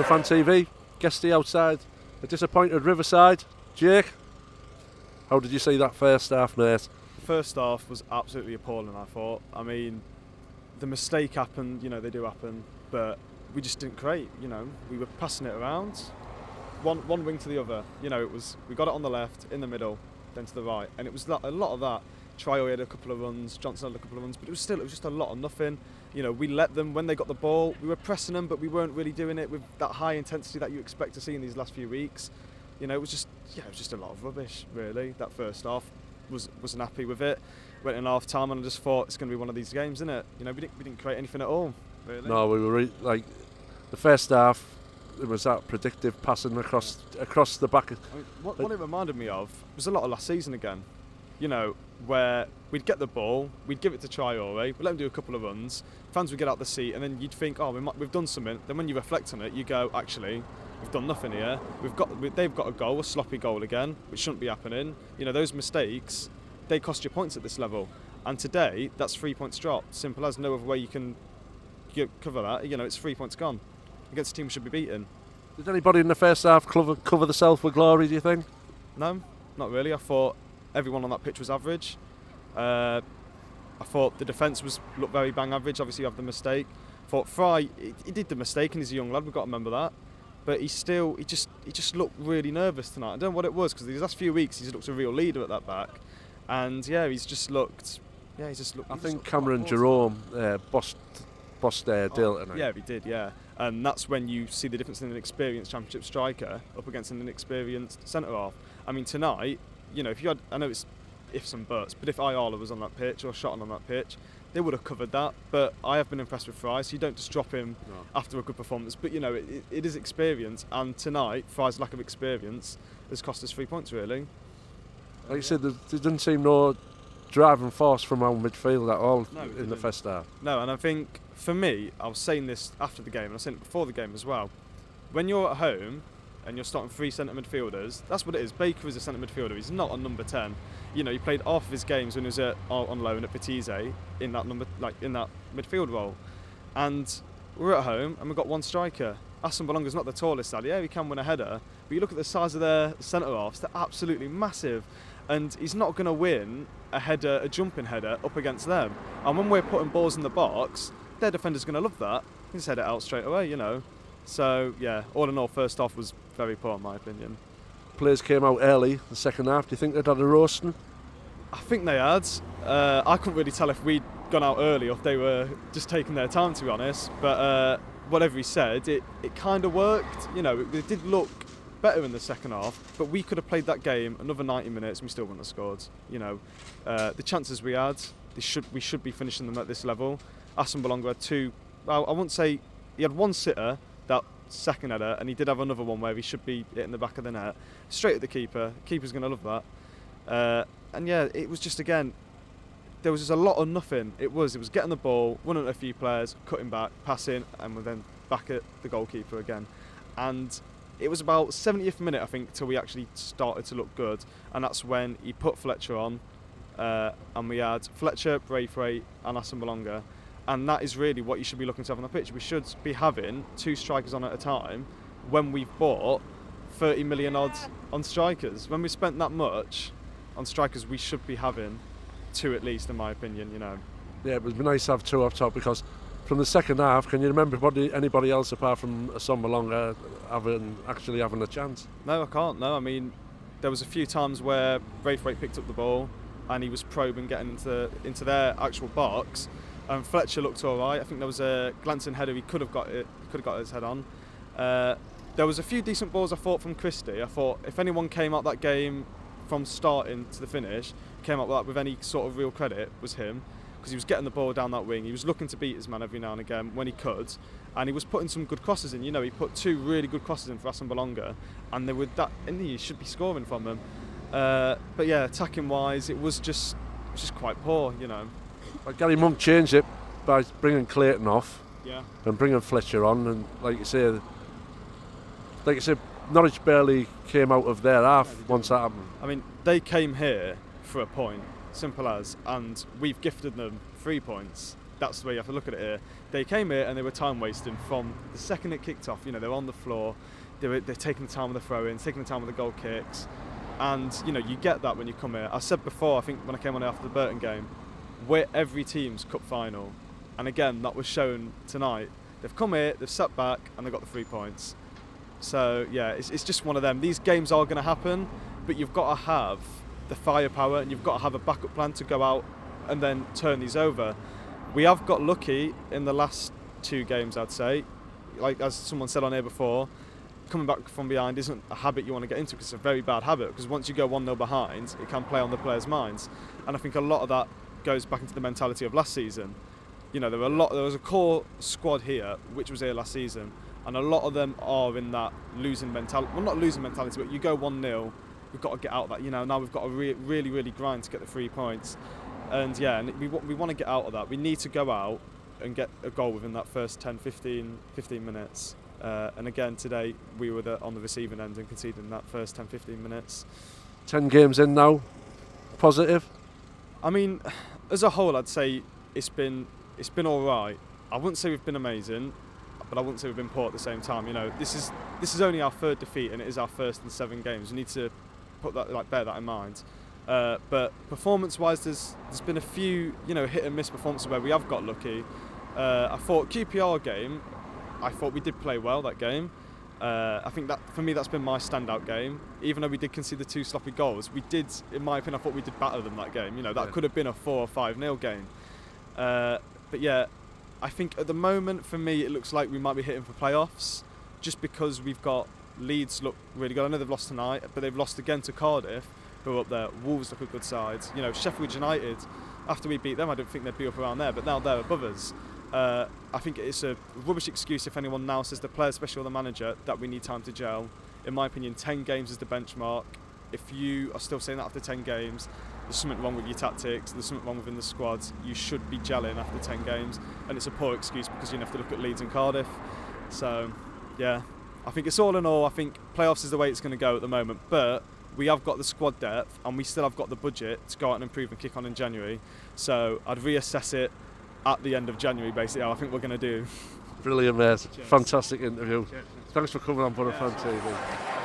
BoroFanTV, guesty outside a disappointed Riverside. Jake, how did you see that first half, mate? First half was absolutely appalling, I thought. I mean, the mistake happened, they do happen, but we just didn't create, We were passing it around, one wing to the other. We got it on the left, in the middle, then to the right, and it was a lot of that. Traore had a couple of runs, Johnson had a couple of runs, but it was just a lot of nothing. We let them, when they got the ball, we were pressing them, but we weren't really doing it with that high intensity that you expect to see in these last few weeks. It was just a lot of rubbish, really. That first half wasn't happy with it. Went in half time and I just thought it's going to be one of these games, isn't it? We didn't create anything at all, really. No, we were the first half. It was that predictive passing across the back. What it reminded me of was a lot of last season again. Where we'd get the ball, we'd give it to Traore, we'd let him do a couple of runs, fans would get out the seat, and then you'd think, we've done something. Then when you reflect on it, you go, actually, we've done nothing here. They've got a goal, a sloppy goal again, which shouldn't be happening. Those mistakes, they cost you points at this level. And today, that's 3 points dropped. Simple as, no other way you can cover that. It's 3 points gone against a team we should be beating. Did anybody in the first half cover themselves with glory, do you think? No, not really. I thought everyone on that pitch was average. I thought the defence looked very bang average. Obviously, you have the mistake. I thought Fry, he did the mistake, and he's a young lad. We've got to remember that. But he just looked really nervous tonight. I don't know what it was, because these last few weeks he's looked a real leader at that back, and he's just looked. I think Cameron Jerome bossed Dale tonight. Yeah, he did. Yeah, and that's when you see the difference in an experienced Championship striker up against an inexperienced centre half. I mean, tonight, if you had, I know it's ifs and buts, but if Ayala was on that pitch or Shotton on that pitch, they would have covered that. But I have been impressed with Fry, so you don't just drop him after a good performance. But it is experience, and tonight Fry's lack of experience has cost us 3 points, really. Like you said, there didn't seem no driving force from our midfield at all in the first half. No, and I think for me, I was saying this after the game, and I was saying it before the game as well. When you're at home and you're starting 3 centre midfielders, that's what it is. Baker is a centre midfielder. He's not a number 10. He played half of his games when he was on loan at Vitesse in that midfield role. And we're at home and we've got one striker. Aston Bolonga's not the tallest lad. Yeah, he can win a header, but you look at the size of their centre halves; they're absolutely massive. And he's not going to win a jumping header up against them. And when we're putting balls in the box, their defender's going to love that. He can just head it out straight away, So, yeah, all in all, first half was very poor in my opinion. Players came out early the second half. Do you think they'd had a roasting? I think they had. I couldn't really tell if we'd gone out early or if they were just taking their time, to be honest. But whatever he said, it kind of worked. It did look better in the second half, but we could have played that game another 90 minutes and we still wouldn't have scored. The chances we had, we should be finishing them at this level. Aston Bolonga had two. Well, I wouldn't say he had one sitter, that second header, and he did have another one where he should be hitting the back of the net, straight at the keeper. The keeper's going to love that. And yeah, it was just, again, there was just a lot of nothing. It was getting the ball, running at a few players, cutting back, passing, and then back at the goalkeeper again. And it was about 70th minute, I think, till we actually started to look good, and that's when he put Fletcher on, and we had Fletcher, Braithwaite, and Aston Bolonga. And that is really what you should be looking to have on the pitch. We should be having 2 strikers on at a time when we've bought 30 million odds on strikers. When we spent that much on strikers, we should be having 2 at least, in my opinion, Yeah, it would be nice to have 2 up top, because from the second half, can you remember anybody else apart from Aston Bolonga actually having a chance? No, I can't. No, I mean, there was a few times where Braithwaite picked up the ball and he was probing getting into their actual box. And Fletcher looked all right. I think there was a glancing header he could have got his head on. There was a few decent balls, I thought, from Christie. I thought if anyone came out that game from starting to the finish, came out with any sort of real credit, was him, because he was getting the ball down that wing. He was looking to beat his man every now and again when he could, and he was putting some good crosses in. He put 2 really good crosses in for Aston Bolonga, and he should be scoring from them. But yeah, attacking wise, it was just quite poor. Gary Monk changed it by bringing Clayton off, and bringing Fletcher on, and like you say, Norwich barely came out of their half once that happened. I mean, they came here for a point, simple as, and we've gifted them 3 points. that's the way you have to look at it here. They came here and they were time wasting from the second it kicked off. You know, they were on the floor, they're taking the time with the throw-ins, taking the time with the goal kicks, and you know, you get that when you come here. I said before, I think when I came on after the Burton game, we're every team's cup final, and again that was shown tonight. They've come here, they've sat back, and they've got the 3 points. So yeah, it's just one of them. These games are going to happen, but you've got to have the firepower and you've got to have a backup plan to go out and then turn these over. We have got lucky in the last 2 games, I'd say. Like as someone said on here before, coming back from behind isn't a habit you want to get into, because it's a very bad habit, because once you go 1-0 behind, it can play on the players' minds. And I think a lot of that goes back into the mentality of last season. You know, there was a core squad here which was here last season, and a lot of them are in that losing mentality. Well, not losing mentality, but you go 1-0, we've got to get out of that. You know, now we've got to really grind to get the 3 points. And yeah, and we want to get out of that. We need to go out and get a goal within that first 10, 15 minutes. And again, today we were on the receiving end and conceded in that first 10, 15 minutes. 10 games in now, positive? I mean, as a whole, I'd say it's been all right. I wouldn't say we've been amazing, but I wouldn't say we've been poor at the same time. You know, this is only our 3rd defeat, and it is our first in 7 games. We need to put that, like, bear that in mind. But performance-wise, there's been a few, you know, hit and miss performances where we have got lucky. I thought QPR game, I thought we did play well that game. I think that for me that's been my standout game. Even though we did concede the 2 sloppy goals, we did, in my opinion, I thought we did better than that game. You know, that could have been a 4 or 5-0 game. But yeah, I think at the moment for me it looks like we might be hitting for playoffs, just because we've got Leeds look really good. I know they've lost tonight, but they've lost again to Cardiff, who are up there. Wolves look a good side. You know, Sheffield United, after we beat them, I don't think they'd be up around there, but now they're above us. I think it's a rubbish excuse if anyone now says, the player, especially the manager, that we need time to gel. In my opinion, 10 games is the benchmark. If you are still saying that after 10 games, there's something wrong with your tactics, there's something wrong within the squad. You should be gelling after 10 games, and it's a poor excuse because you have to look at Leeds and Cardiff. So yeah, I think it's all in all, I think playoffs is the way it's going to go at the moment, but we have got the squad depth and we still have got the budget to go out and improve and kick on in January. So I'd reassess it at the end of January, basically, how I think we're going to do. Brilliant, mate. Cheers. Fantastic interview. Cheers. Thanks for coming on BoroFanTV.